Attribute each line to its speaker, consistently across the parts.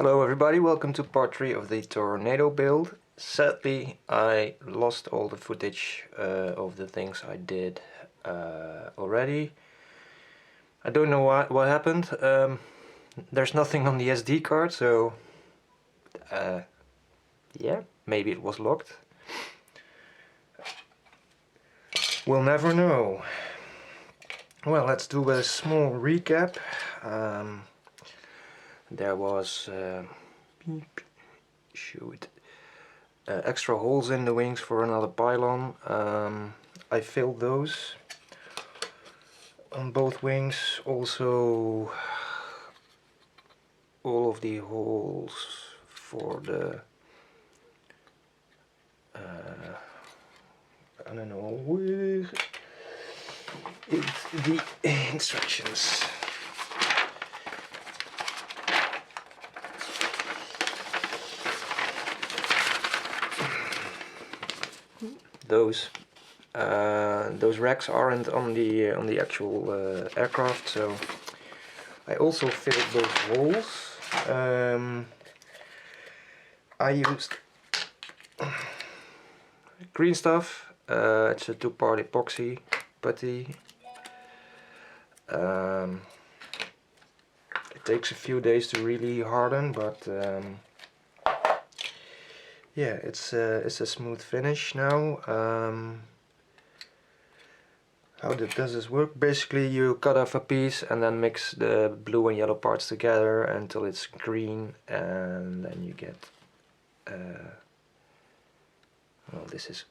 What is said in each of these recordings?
Speaker 1: Hello everybody, welcome to part 3 of the Tornado build. Sadly, I lost all the footage of the things I did already. I don't know what happened. There's nothing on the SD card, so yeah, maybe it was locked. We'll never know. Well, let's do a small recap. There was extra holes in the wings for another pylon. I filled those on both wings. Also all of the holes for the I don't know where is the instructions. Those racks aren't on the actual aircraft, so I also filled those holes. I used green stuff. It's a 2-part epoxy putty. It takes a few days to really harden, but yeah, it's a smooth finish now. How does this work? Basically, you cut off a piece and then mix the blue and yellow parts together until it's green, and then you get well, this is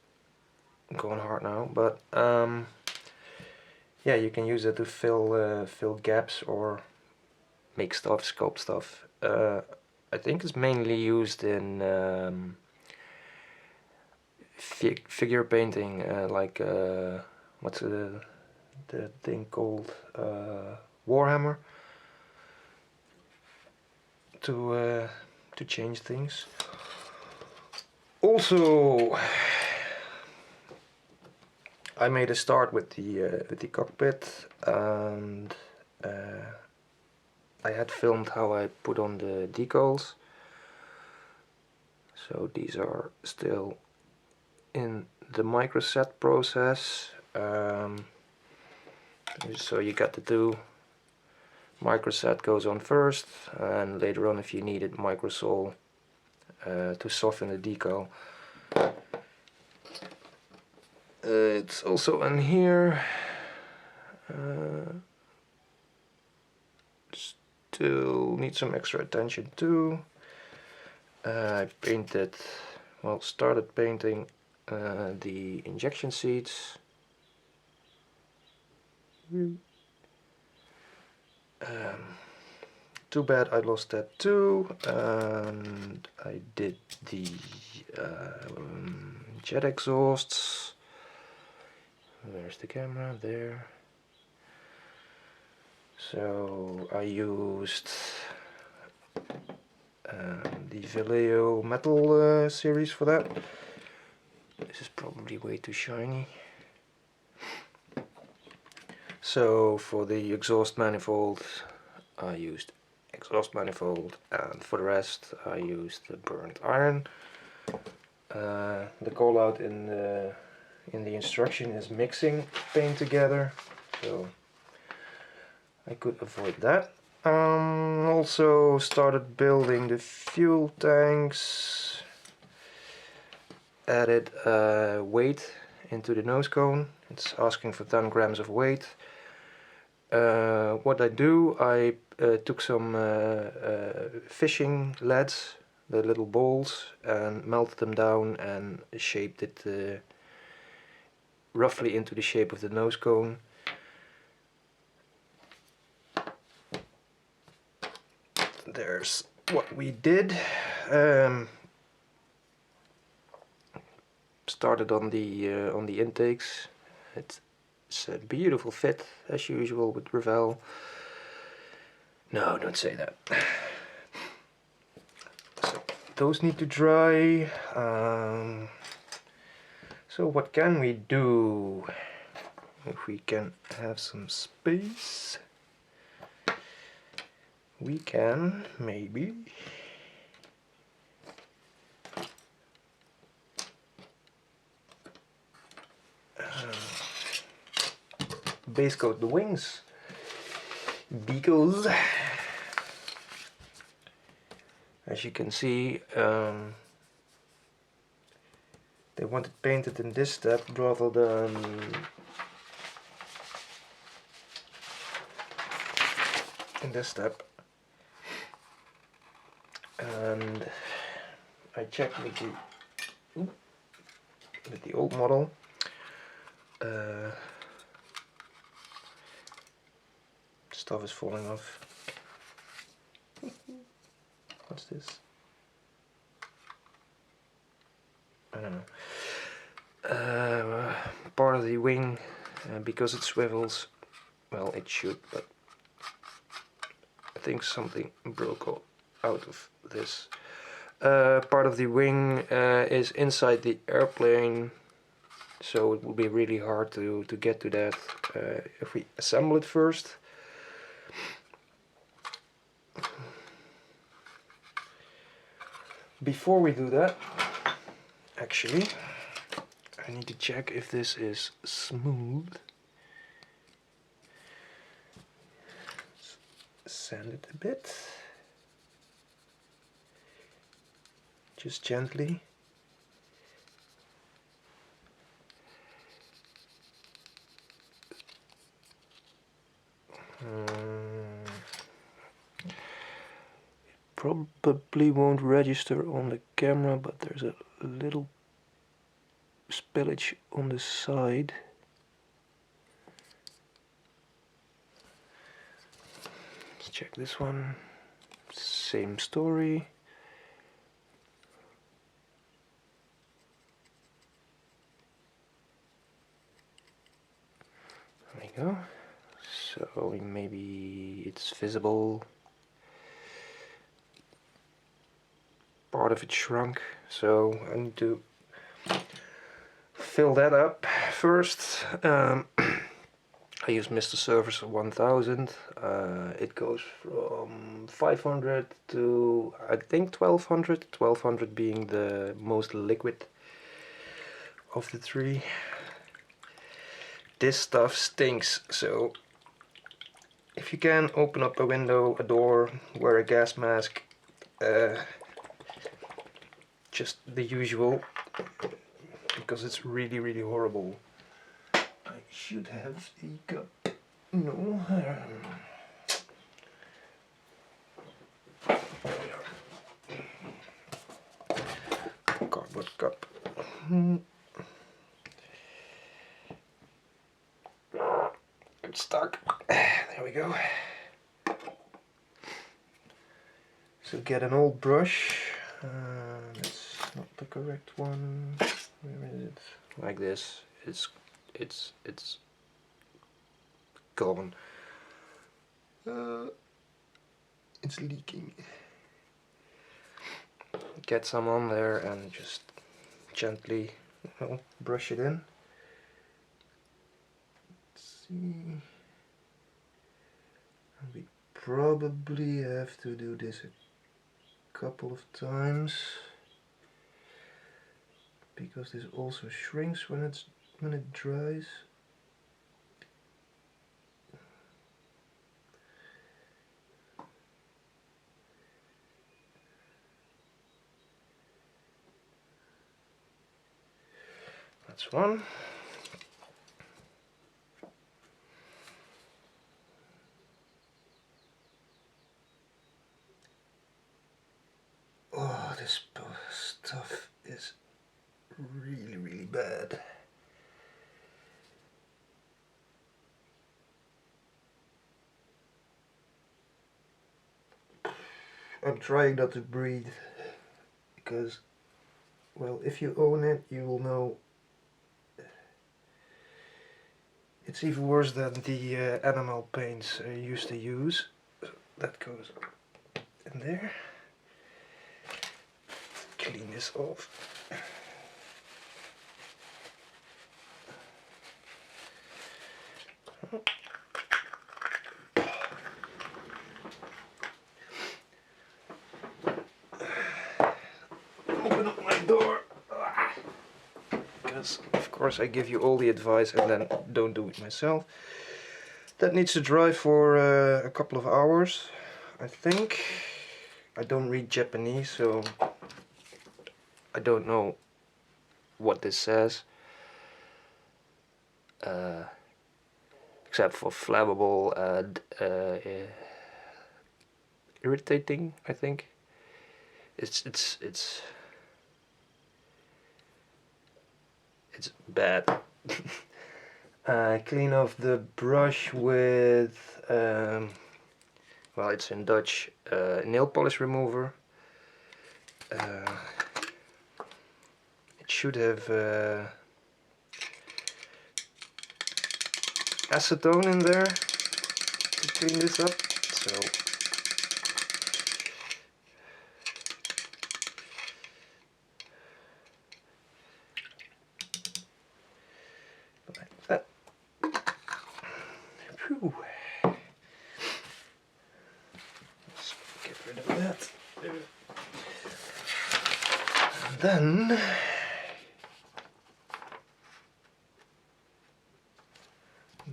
Speaker 1: going hard now, but yeah, you can use it to fill gaps or make stuff, sculpt stuff. I think it's mainly used in figure painting, like what's the thing called, Warhammer, to change things. Also, I made a start with the cockpit, and I had filmed how I put on the decals. So these are still in the microset process. So you got the two. Microset goes on first, and later on, if you need it, microsol to soften the decal. It's also in here. Still need some extra attention too. I painted, well, started painting the injection seats. Too bad I lost that too. And I did the jet exhausts. There's the camera there. So I used the Vallejo metal series for that. This is probably way too shiny. So for the exhaust manifold, I used exhaust manifold, and for the rest I used the burnt iron. The call out in the instruction is mixing paint together, so I could avoid that. Also started building the fuel tanks. Added weight into the nose cone. It's asking for 10 grams of weight. What I do, I took some fishing leads, the little balls, and melted them down and shaped it roughly into the shape of the nose cone. There's what we did. Started on the intakes. It's a beautiful fit as usual with Revell. No, don't say that. So those need to dry. So what can we do? If we can have some space, we can maybe base coat the wings, because as you can see, they want it painted in this step rather than in this step. And I checked with the old model. Stuff is falling off. What's this? I don't know. Part of the wing, because it swivels, well, it should, but I think something broke out of this. Part of the wing is inside the airplane, so it will be really hard to get to that if we assemble it first. Before we do that, actually, I need to check if this is smooth. Sand it a bit, just gently. Probably won't register on the camera, but there's a little spillage on the side. Let's check this one. Same story. There we go. So maybe it's visible. Part of it shrunk, so I need to fill that up first. I use Mr. Surface 1000. It goes from 500 to I think 1200. 1200 being the most liquid of the three. This stuff stinks, so if you can, open up a window, a door, wear a gas mask. Just the usual, because it's really, really horrible. I should have a cup. No. Cardboard cup. It's stuck. There we go. So get an old brush. It's not the correct one. Where is it? Like this. It's gone. It's leaking. Get some on there and just gently, brush it in. Let's see. We probably have to do this a couple of times, because this also shrinks when it dries. That's one. Oh, this stuff is really, really bad. I'm trying not to breathe, because, well, if you own it, you will know it's even worse than the enamel paints I used to use. That goes in there. Clean this off. Open up my door. Because of course I give you all the advice and then don't do it myself. that needs to dry for a couple of hours, I think. I don't read Japanese, so I don't know what this says. Except for flammable and irritating, I think. It's bad. I clean off the brush with well, it's in Dutch, nail polish remover. It should have acetone in there to clean this up. So like that. Whew. Let's get rid of that. And then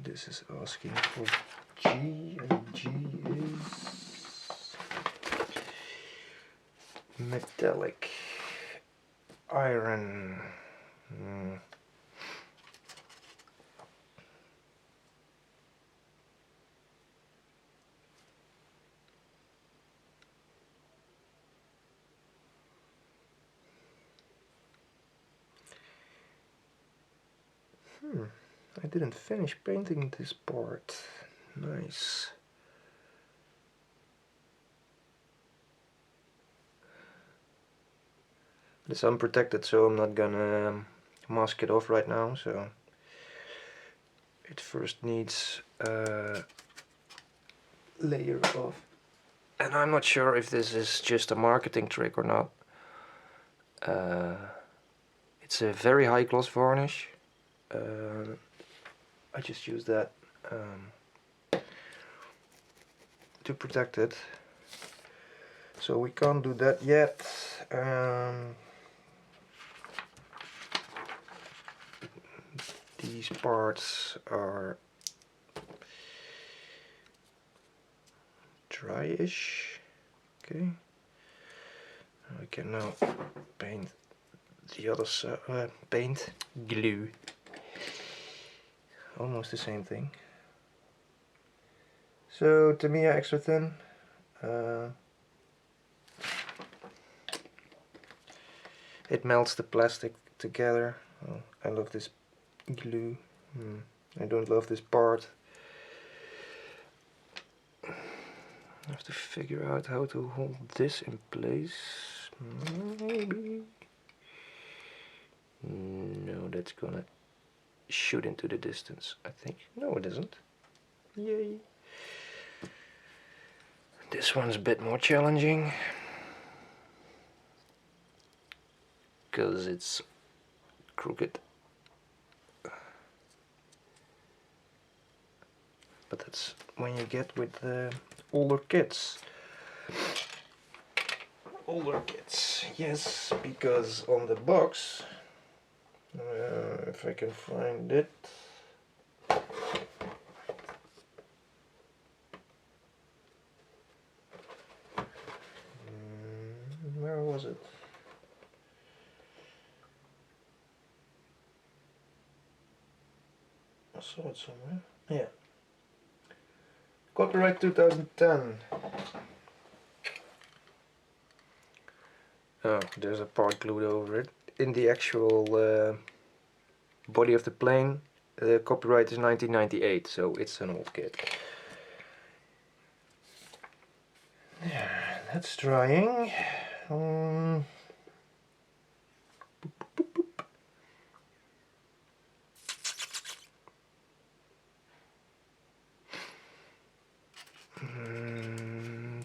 Speaker 1: this is asking for G, and G is metallic iron. I didn't finish painting this part. Nice. It's unprotected, so I'm not gonna mask it off right now. So it first needs a layer of, and I'm not sure if this is just a marketing trick or not. It's a very high gloss varnish. I just use that to protect it. So we can't do that yet. These parts are dry-ish. Okay. I can now paint the other side. Paint, glue. Almost the same thing. So Tamiya extra thin. It melts the plastic together. Oh, I love this glue. I don't love this part. I have to figure out how to hold this in place. Maybe. No, that's gonna shoot into the distance, I think. No, it isn't. Yay. This one's a bit more challenging because it's crooked. But that's when you get with older kits. Older kits, yes, because on the box, if I can find it, where was it? I saw it somewhere. Yeah. Copyright 2010. Oh, there's a part glued over it. In the actual body of the plane, the copyright is 1998, so it's an old kit. Yeah, that's drying.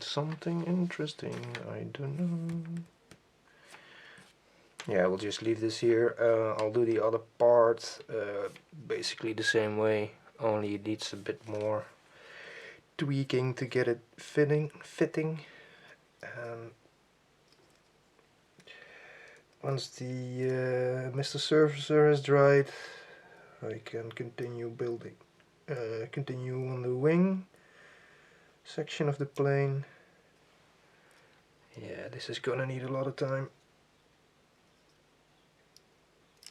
Speaker 1: Something interesting, I don't know. Yeah, we'll just leave this here. I'll do the other part basically the same way, only it needs a bit more tweaking to get it fitting. Once the Mr. Surfacer has dried, I can continue building. continue on the wing section of the plane. Yeah, this is gonna need a lot of time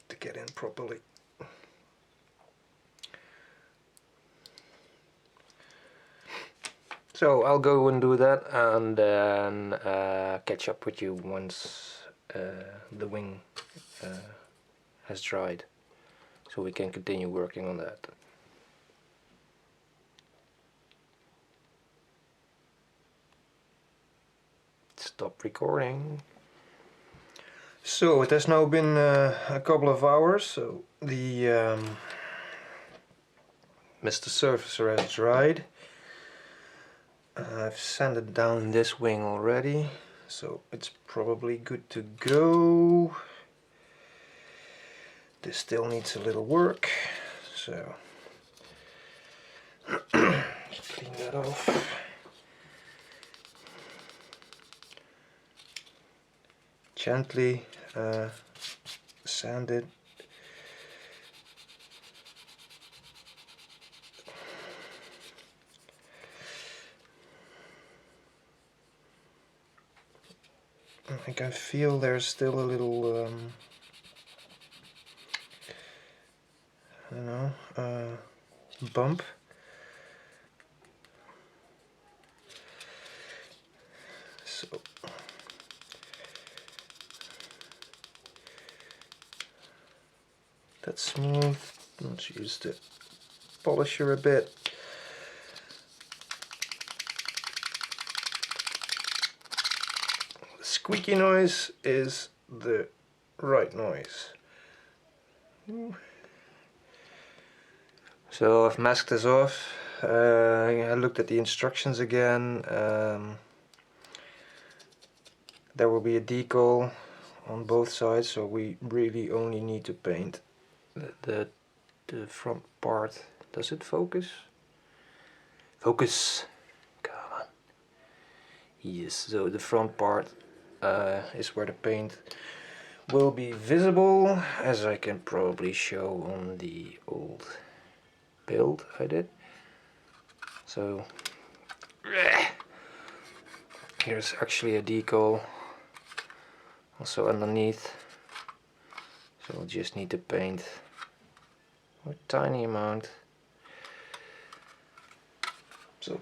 Speaker 1: to get in properly. So I'll go and do that, and then catch up with you once the wing has dried, so we can continue working on that. Stop recording. So it has now been a couple of hours, so the Mr. Surfacer has dried. I've sanded down this wing already, so it's probably good to go. This still needs a little work, so just clean that off. Gently sand it. I can feel there's still a little I don't know, bump. So that's smooth. Let's use the polisher a bit. The squeaky noise is the right noise. So I've masked this off. I looked at the instructions again. There will be a decal on both sides, so we really only need to paint the front part. Does it focus? Focus! Come on. Yes, so the front part is where the paint will be visible, as I can probably show on the old build I did. So here's actually a decal also underneath, so we'll just need to paint a tiny amount. So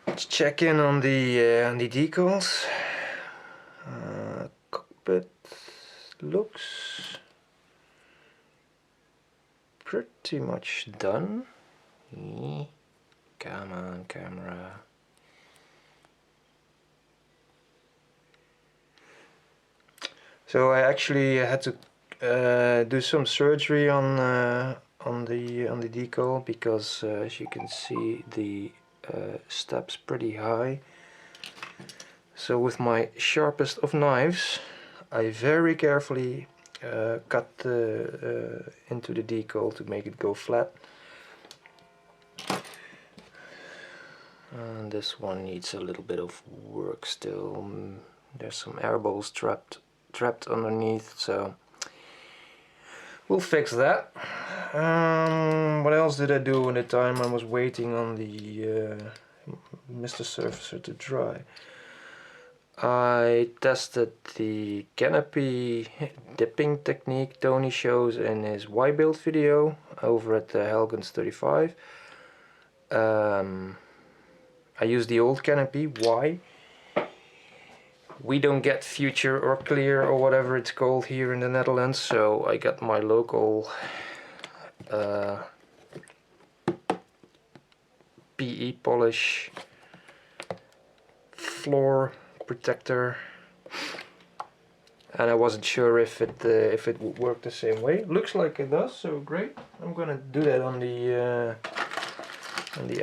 Speaker 1: let's check in on the decals. Cockpit looks pretty much done. Come on, camera. So I actually had to do some surgery on the decal, because as you can see, the step's pretty high. So with my sharpest of knives, I very carefully cut into the decal to make it go flat. And this one needs a little bit of work still. There's some air bubbles trapped underneath, so we'll fix that. What else did I do in the time I was waiting on the Mr. Surfacer to dry? I tested the canopy dipping technique Tony shows in his Y-build video over at the Helgens 35. I used the old canopy. Why? We don't get future or clear or whatever it's called here in the Netherlands, so I got my local PE polish floor protector, and I wasn't sure if it would work the same way. Looks like it does, so great. I'm gonna do that on the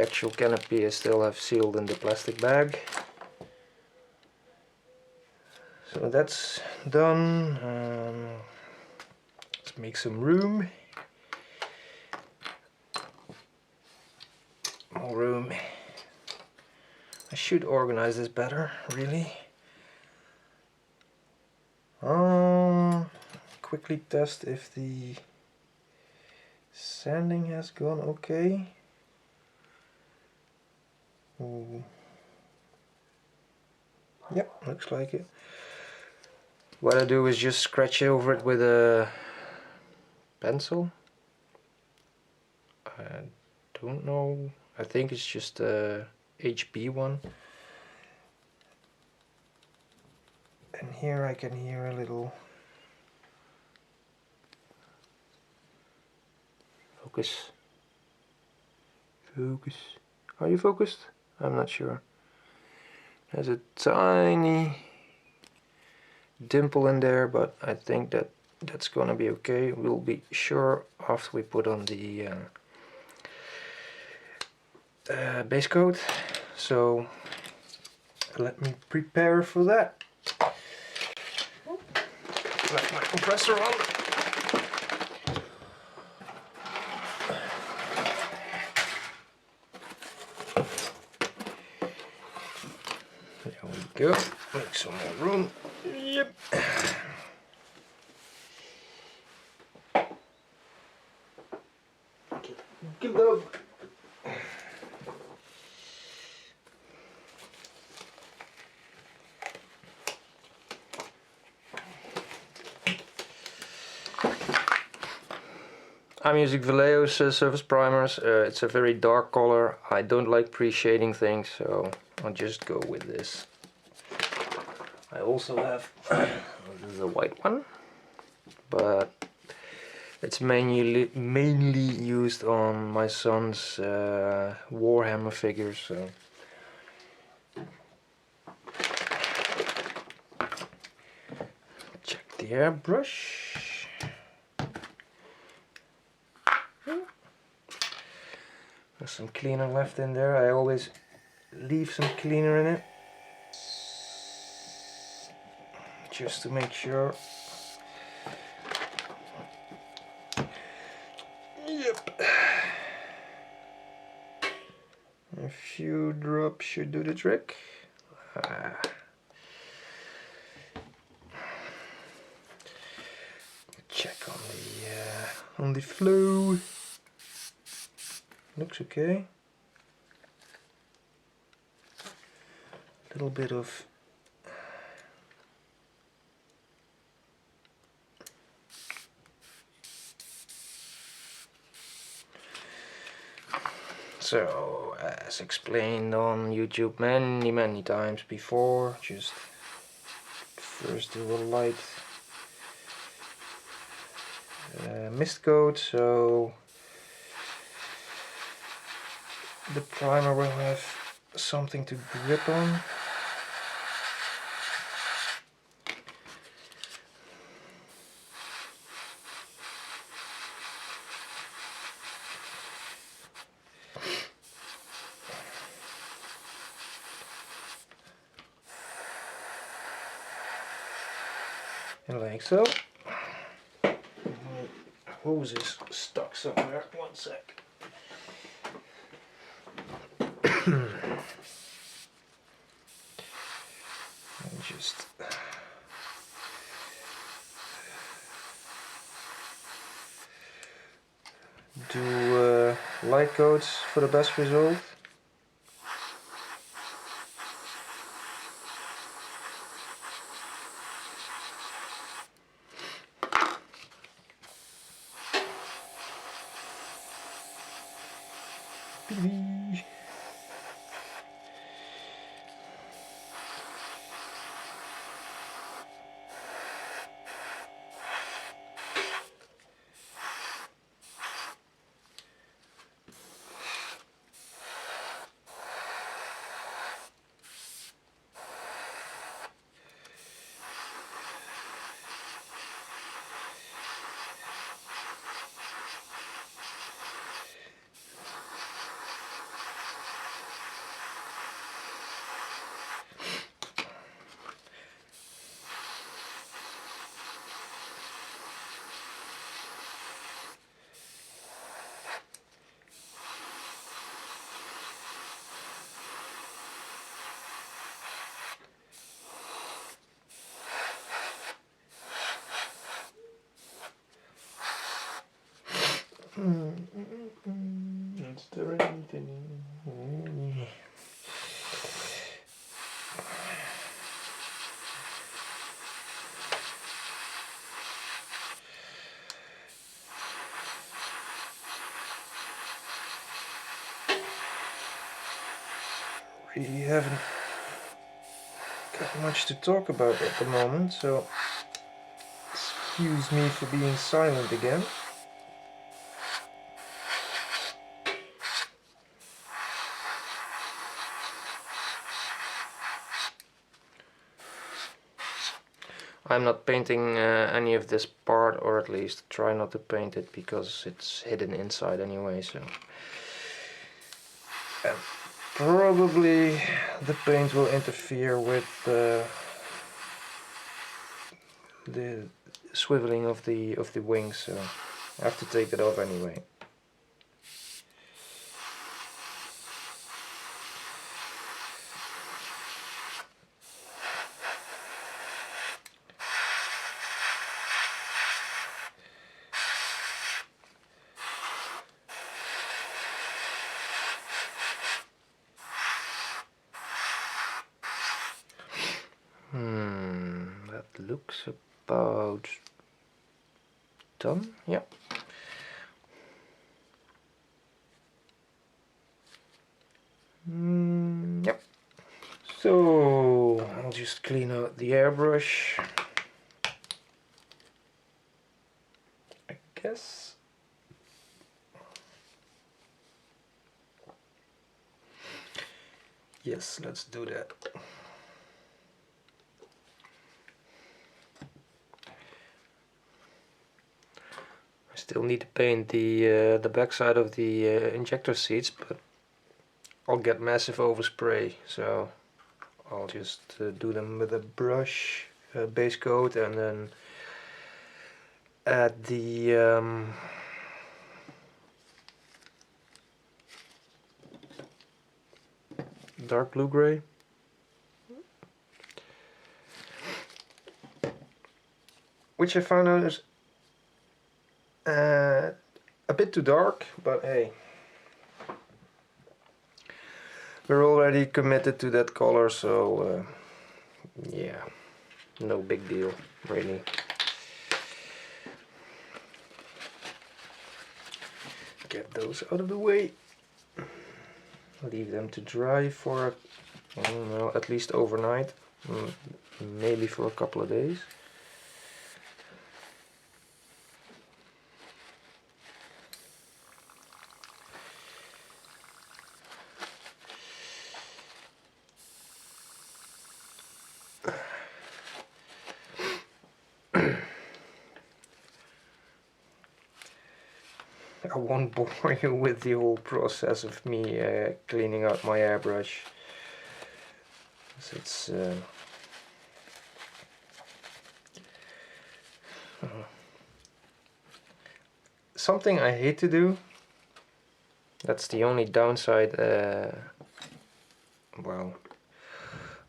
Speaker 1: actual canopy. I still have sealed in the plastic bag. So that's done. Let's make some room. More room. I should organize this better, really. Quickly test if the Sanding has gone okay. Yep, looks like it. What I do is just scratch over it with a pencil. I don't know, I think it's just a HB one. And here I can hear a little focus. Focus. Are you focused? I'm not sure. There's a tiny dimple in there, but I think that's gonna be okay. We'll be sure after we put on the base coat. So let me prepare for that. Let my compressor on. There we go. Make some more room. Yep. Glove. I'm using Vallejo's surface primers. It's a very dark color. I don't like pre-shading things, so I'll just go with this. I also have this is a white one, but it's mainly used on my son's Warhammer figures. So. Check the airbrush. There's some cleaner left in there. I always leave some cleaner in it, just to make sure. Yep. A few drops should do the trick. Check on the flow. Looks okay. A little bit of so, as explained on YouTube many times before, just first do a light mist coat, so the primer will have something to grip on. And like so. My hose is stuck somewhere. One sec. And just do light coats for the best result. really haven't got much to talk about at the moment, so excuse me for being silent again. I'm not painting any of this part, or at least try not to paint it because it's hidden inside anyway, so probably the paint will interfere with the swiveling of the wings, so I have to take it off anyway. That looks about done, yeah. Yep. So I'll just clean out the airbrush, I guess. Yes, let's do that. I still need to paint the backside of the injector seats, but I'll get massive overspray, so I'll just do them with a brush, base coat, and then add the dark blue gray. Which I found out is a bit too dark, but hey, we're already committed to that color, so yeah, no big deal, really. Get those out of the way. Leave them to dry for, I don't know, at least overnight, maybe for a couple of days. I won't bore you with the whole process of me cleaning out my airbrush. It's something I hate to do. That's the only downside, well,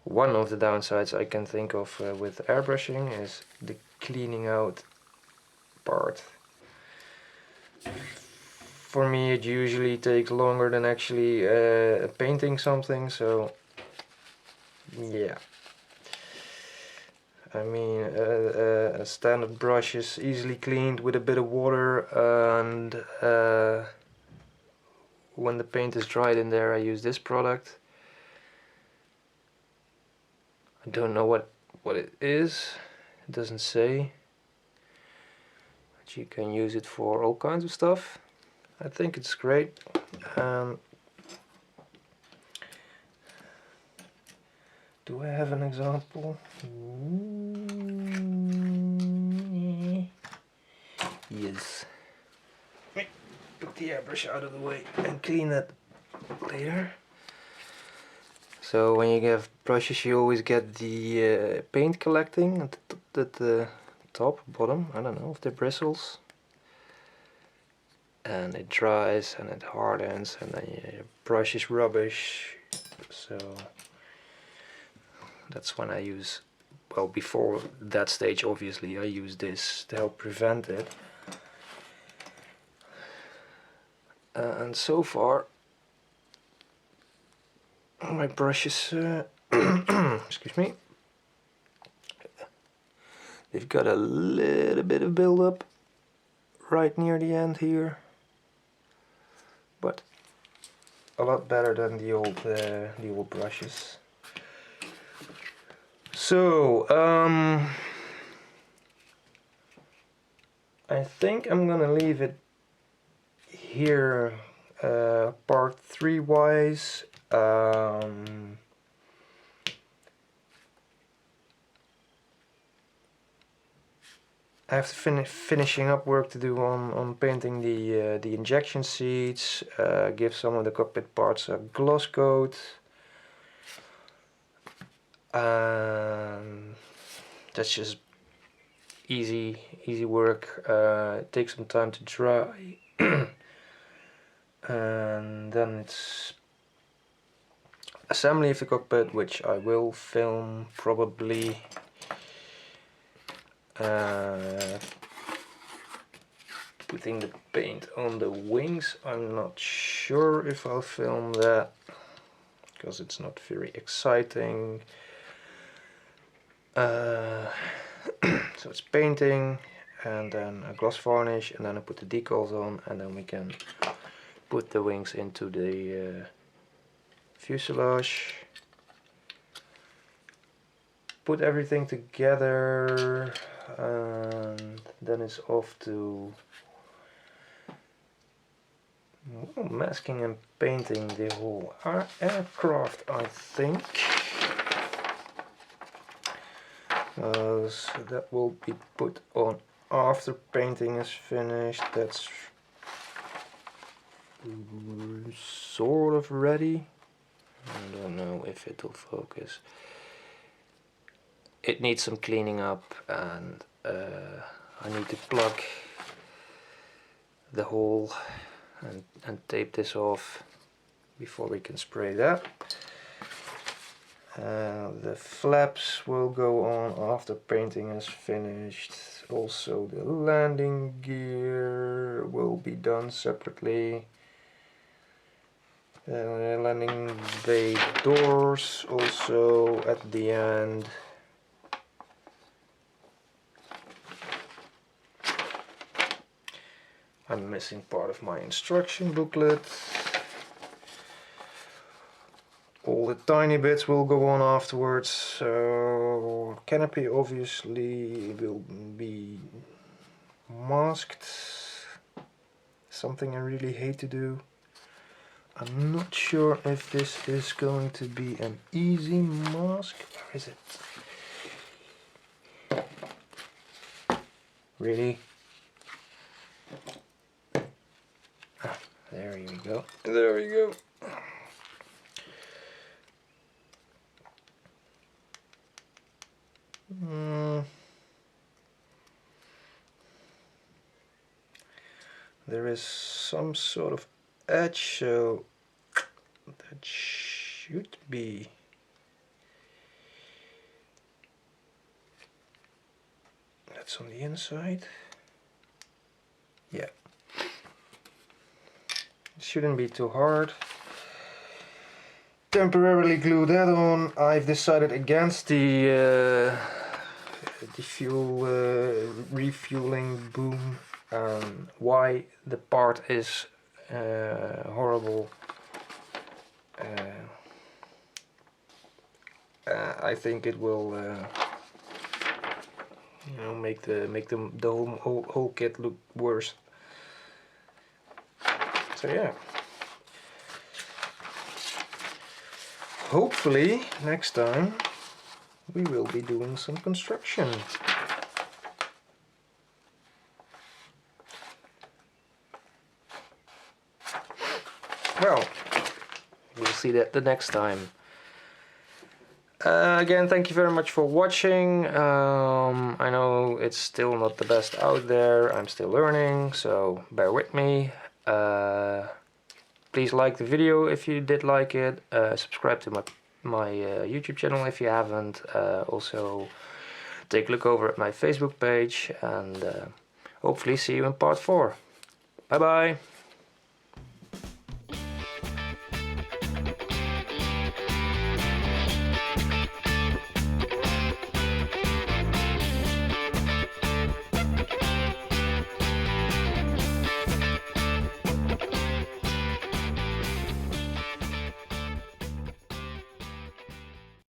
Speaker 1: one of the downsides I can think of with airbrushing is the cleaning out part. For me it usually takes longer than actually painting something, so yeah. I mean, a standard brush is easily cleaned with a bit of water, and when the paint is dried in there I use this product. I don't know what it is, it doesn't say, but you can use it for all kinds of stuff. I think it's great. Do I have an example? Yes. Put the airbrush out of the way and clean it later. So when you have brushes you always get the paint collecting at the top, bottom, I don't know, of the bristles. And it dries and it hardens and then your brush is rubbish. So that's when I use, well, before that stage obviously I use this to help prevent it. And so far my brushes, excuse me, they've got a little bit of build-up right near the end here, but a lot better than the old brushes. So I think I'm gonna leave it here, part 3 wise. I have to finishing up work to do on painting the injection seats, give some of the cockpit parts a gloss coat. That's just easy work. It takes some time to dry. And then it's assembly of the cockpit, which I will film probably. Putting the paint on the wings, I'm not sure if I'll film that because it's not very exciting. So it's painting and then a gloss varnish, and then I put the decals on, and then we can put the wings into the fuselage. Put everything together, and then it's off to masking and painting the whole aircraft, I think. So that will be put on after painting is finished. That's sort of ready. I don't know if it'll focus. It needs some cleaning up, and I need to plug the hole and tape this off before we can spray that. The flaps will go on after painting is finished. Also the landing gear will be done separately. Landing bay doors also at the end. I'm missing part of my instruction booklet. All the tiny bits will go on afterwards. So canopy obviously will be masked. Something I really hate to do. I'm not sure if this is going to be an easy mask. Where is it? Really? Ah, there we go. There we go. There is some sort of edge, so that should be that's on the inside. Yeah, it shouldn't be too hard. Temporarily glue that on. I've decided against the fuel refueling boom. Why the part is horrible. I think it will, you know, make the whole kit look worse. So yeah. Hopefully next time we will be doing some construction. Well, we'll see that the next time. Again, thank you very much for watching. I know it's still not the best out there. I'm still learning, so bear with me. Please like the video if you did like it. Subscribe to my YouTube channel if you haven't. Also, take a look over at my Facebook page, and hopefully see you in part 4. Bye bye.